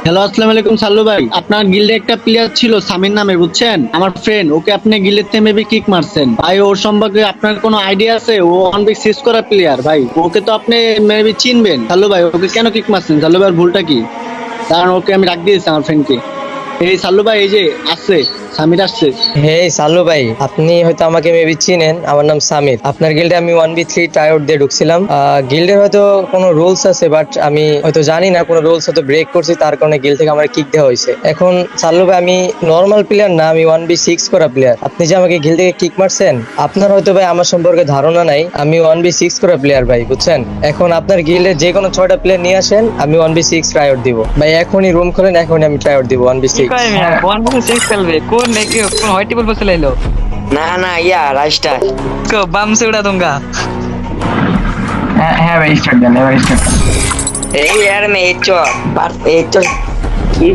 Hello, আসসালামু আলাইকুম সাল্লু ভাই। আপনার গিল্ডে একটা প্লেয়ার ছিল সামির নামে, বুঝছেন? আমার ফ্রেন্ড, ওকে আপনি গিল্ডের থেকে মেবি কিক মারছেন ভাই। ওর সম্পর্কে আপনার কোনো আইডিয়া আছে? ও অনবিক সিজ করা প্লেয়ার ভাই। ওকে তো আপনি মেবি চিনবেন সাল্লু ভাই। ওকে কেন কিক মারছেন সাল্লু ভাইয়ের ভুলটা কি? কারণ ওকে আমি রাখ দিয়েছি আমার ফ্রেন্ডকে। এই সাল্লু ভাই, এই যে আসছে, সামির আসছে। হে সাল্লু ভাই, আপনি হয়তো আমাকে মেবি চিনেন। আমার নাম সামির। আপনার গিল্ডে আমি 1v3 ট্রাইআউট দিয়ে ঢুকছিলাম। গিল্ডের হয়তো কোনো রুলস আছে, বাট আমি হয়তো জানি না কোনো রুলস হয়তো ব্রেক করছি, তার কারণে গিল্ড থেকে আমার কিক দেওয়া হয়েছে। এখন সাল্লু ভাই, আমি নর্মাল প্লেয়ার না, আমি 1v6 করা প্লেয়ার। আপনি যে আমাকে গিল্ড থেকে কিক মারছেন, আপনার হয়তো ভাই আমার সম্পর্কে ধারণা নাই। আমি 1v6 করা প্লেয়ার ভাই, বুঝছেন? এখন আপনার গিল্ডে যে কোনো 6টা প্লেয়ার নিয়ে আসেন, আমি 1v6 ট্রাইআউট দিব ভাই। এখনই রুম খোলেন, এখনই আমি ট্রাইআউট দিব কি 1v6। কয় মিয়া 1v6 খেলবে? কোন নাকি কোন হোয়াইট টেবল বসে লাইলো? না না ইয়া রাইস্টার। কো বাম से उड़ा दूंगा। হ্যাঁ হ্যাঁ ভাই, স্টার্ট দেন, এবার স্টার্ট। এই यार मैं एक चो की